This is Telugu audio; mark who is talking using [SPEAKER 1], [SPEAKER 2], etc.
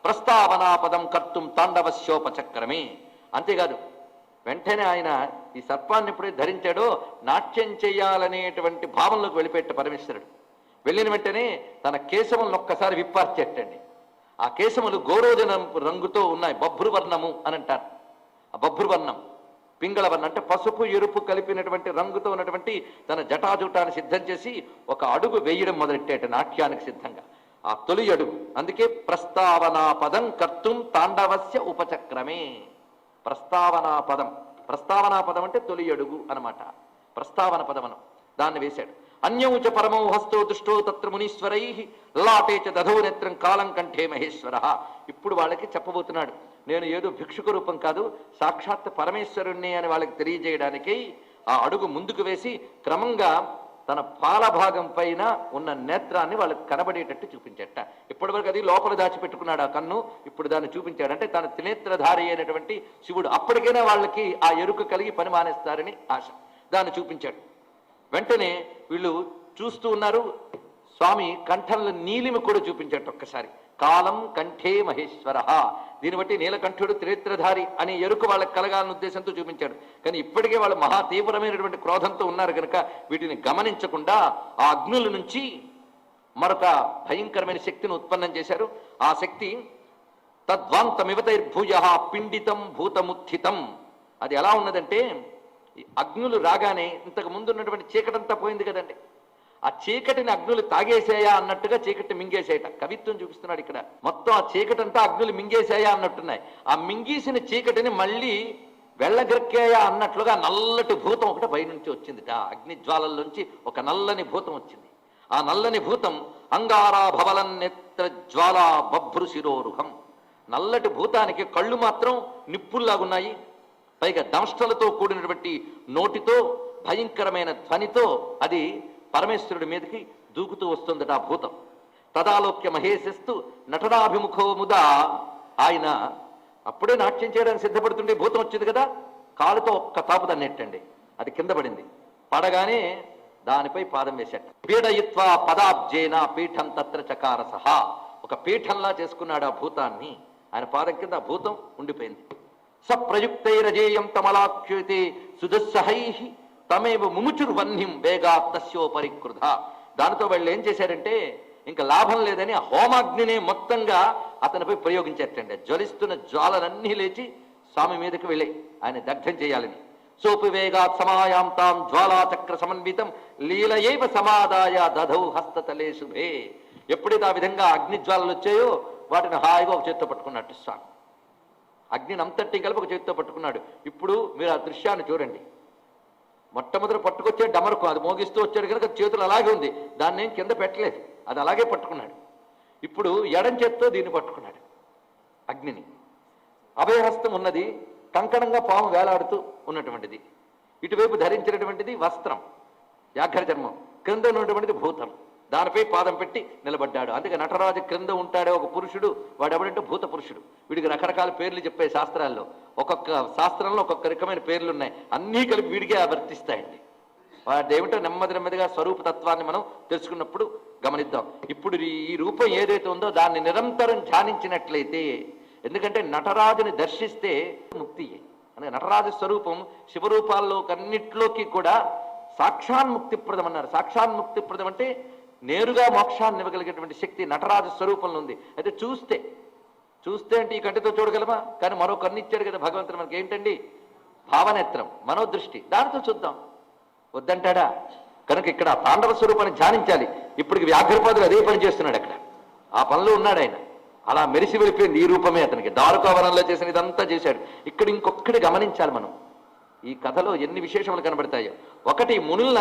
[SPEAKER 1] ప్రస్తావనాపదం కర్తుం తాండవస్యోపచక్రమే. అంతేకాదు, వెంటనే ఆయన ఈ సర్పాన్ని ఎప్పుడైతే ధరించాడో నాట్యం చేయాలనేటువంటి భావంలోకి వెళ్ళిపెట్ట పరమేశ్వరుడు. వెళ్ళిన వెంటనే తన కేశములను ఒక్కసారి విప్పార్చెట్టండి. ఆ కేశములు గోరోజన రంగుతో ఉన్నాయి, బభ్రువర్ణము అని అంటారు. ఆ బభ్రువర్ణం, పింగళవర్ణం అంటే పసుపు ఎరుపు కలిపినటువంటి రంగుతో ఉన్నటువంటి తన జటాజుటాన్ని సిద్ధం చేసి ఒక అడుగు వేయడం మొదలెట్టేట నాట్యానికి సిద్ధంగా. ఆ తొలి అడుగు, అందుకే ప్రస్తావనాపదం కర్తుం తాండవస్య ఉపచక్రమే. ప్రస్తావనాపదం, ప్రస్తావనాపదం అంటే తొలి అడుగు అనమాట. ప్రస్తావన పదమనం దాన్ని వేశాడు. అన్యౌచ పరమౌ హస్తో దుష్టో తత్ర మునీశ్వరై లలాటే చ దధౌ నేత్రం కాలం కంఠే మహేశ్వర. ఇప్పుడు వాళ్ళకి చెప్పబోతున్నాడు, నేను ఏదో భిక్షుక రూపం కాదు, సాక్షాత్ పరమేశ్వరుణ్ణి అని వాళ్ళకి తెలియజేయడానికి ఆ అడుగు ముందుకు వేసి క్రమంగా తన పాలభాగం పైన ఉన్న నేత్రాన్ని వాళ్ళకి కనబడేటట్టు చూపించట. ఇప్పటివరకు అది లోపల దాచిపెట్టుకున్నాడు ఆ కన్ను, ఇప్పుడు దాన్ని చూపించాడు. అంటే తన త్రినేత్రధారి అయినటువంటి శివుడు. అప్పటికైనా వాళ్ళకి ఆ ఎరుక కలిగి పని మానేస్తారని ఆశ, దాన్ని చూపించాడు. వెంటనే వీళ్ళు చూస్తూ ఉన్నారు. స్వామి కంఠంలో నీలిమి కూడా చూపించాడు ఒక్కసారి. కాలం కంఠే మహేశ్వర. దీన్ని బట్టి నీలకంఠుడు త్రినేత్రధారి అనే ఎరుక వాళ్ళకి కలగాలన్న ఉద్దేశంతో చూపించాడు. కానీ ఇప్పటికే వాళ్ళు మహా తీవ్రమైనటువంటి క్రోధంతో ఉన్నారు కనుక వీటిని గమనించకుండా ఆ అగ్నుల నుంచి మరొక భయంకరమైన శక్తిని ఉత్పన్నం చేశారు. ఆ శక్తి తద్వాంతమివతైర్భూయ పిండితం భూతముత్థితం. అది ఎలా ఉన్నదంటే, అగ్నులు రాగానే ఇంతకు ముందు ఉన్నటువంటి చీకటంతా పోయింది కదండి, ఆ చీకటిని అగ్నులు తాగేసాయా అన్నట్టుగా చీకటిని మింగేసేయట. కవిత్వం చూపిస్తున్నాడు ఇక్కడ. మొత్తం ఆ చీకటంతా అగ్నులు మింగేసాయా అన్నట్టున్నాయి. ఆ మింగేసిన చీకటిని మళ్ళీ వెళ్ళగక్కాయా అన్నట్లుగా నల్లటి భూతం ఒకటి పైనుంచి వచ్చిందిట. అగ్నిజ్వాలల్లోంచి ఒక నల్లని భూతం వచ్చింది. ఆ నల్లని భూతం అంగారా భవలం నేత్ర జ్వాలా బభ్రు శిరోరుహం. నల్లటి భూతానికి కళ్ళు మాత్రం నిప్పుల్లాగున్నాయి, పైగా దంష్టలతో కూడినటువంటి నోటితో భయంకరమైన ధ్వనితో అది పరమేశ్వరుడి మీదకి దూకుతూ వస్తుందట ఆ భూతం. తదాలోక్య మహేశస్తు నటనాభిముఖో ముదా. ఆయన అప్పుడే నాట్యం చేయడానికి సిద్ధపడుతుంటే భూతం వచ్చింది కదా, కాలుతో ఒక్క తాపు తన్నెట్టండి, అది కింద పడింది. పడగానే దానిపై పాదం వేశాడు. పీడయిత్వా పదాబ్జేన పీఠం తత్ర చకార సహా. ఒక పీఠంలా చేసుకున్నాడు ఆ భూతాన్ని. ఆయన పాదం కింద ఆ భూతం ఉండిపోయింది. సప్రయుక్తైరజేయం తమలాఖ్యుతే సుదుస్సహై తమేవ ముముచుర్వన్నిం వేగా తస్యోపరికృత. దానితో వాళ్ళు ఏం చేశారంటే, ఇంకా లాభం లేదని ఆ హోమాగ్నినే మొత్తంగా అతనిపై ప్రయోగించేటండి. జ్వలిస్తున్న జ్వాలలన్నీ లేచి స్వామి మీదకి వెళ్ళి ఆయన దగ్ధం చేయాలని. సోపి వేగాత్ సమాయాం తాం జ్వాలాచక్ర సమన్వితం లీలయైవ సమాదాయ దధౌ హస్తతలే శుభే. ఎప్పుడైతే ఆ విధంగా అగ్నిజ్వాలలు వచ్చాయో వాటిని హాయిగా ఒక చేత్తో పట్టుకున్నట్టు స్వామి. అగ్నిని అంతటి కలిపి ఒక చేతితో పట్టుకున్నాడు. ఇప్పుడు మీరు ఆ దృశ్యాన్ని చూడండి. మొట్టమొదటి పట్టుకొచ్చే డమరుకు అది మోగిస్తూ వచ్చాడు కనుక చేతులు అలాగే ఉంది, దాన్ని ఏం కింద పెట్టలేదు, అది అలాగే పట్టుకున్నాడు. ఇప్పుడు ఎడం చేత్తో దీన్ని పట్టుకున్నాడు అగ్నిని. అభయహస్తం ఉన్నది, కంకణంగా పాము వేలాడుతూ ఉన్నటువంటిది. ఇటువైపు ధరించినటువంటిది వస్త్రం వ్యాఘ్ర చర్మం, క్రింద ఉన్నటువంటిది భూతం. దానిపై పాదం పెట్టి నిలబడ్డాడు. అందుకే నటరాజు క్రింద ఉంటాడే ఒక పురుషుడు, వాడెవడంటే భూత పురుషుడు. వీడికి రకరకాల పేర్లు చెప్పే శాస్త్రాల్లో, ఒక్కొక్క శాస్త్రంలో ఒక్కొక్క రకమైన పేర్లు ఉన్నాయి, అన్నీ కలిపి వీడికే వర్తిస్తాయండి. వాడేమిటో నెమ్మది నెమ్మదిగా స్వరూప తత్వాన్ని మనం తెలుసుకున్నప్పుడు గమనిద్దాం. ఇప్పుడు ఈ రూపం ఏదైతే ఉందో దాన్ని నిరంతరం ధ్యానించినట్లయితే, ఎందుకంటే నటరాజుని దర్శిస్తే ముక్తి. అంటే నటరాజు స్వరూపం శివరూపాల్లో అన్నిట్లోకి కూడా సాక్షాన్ముక్తిప్రదం అన్నారు. సాక్షాన్ముక్తిప్రదం అంటే నేరుగా మోక్షాన్ని ఇవ్వగలిగేటువంటి శక్తి నటరాజు స్వరూపంలో ఉంది. అయితే చూస్తే అంటే ఈ కంటితో చూడగలమా? కానీ మరో కన్ను ఇచ్చాడు కదా భగవంతుడు మనకి. ఏంటండి? భావనేత్రం, మనోదృష్టి, దానితో చూద్దాం. వద్దంటాడా? కనుక ఇక్కడ తాండవ స్వరూపాన్ని ధ్యానించాలి. ఇప్పటికి వ్యాఘ్రపాదులు అదే పని చేస్తున్నాడు. అక్కడ ఆ పనిలో ఉన్నాడు ఆయన. అలా మెరిసి వెళ్ళిపోయింది ఈ రూపమే అతనికి. దారుకావరణంలో చేసిన ఇదంతా చేశాడు. ఇక్కడ ఇంకొక్కటి గమనించాలి మనం. ఈ కథలో ఎన్ని విశేషములు కనబడతాయో. ఒకటి, మునులను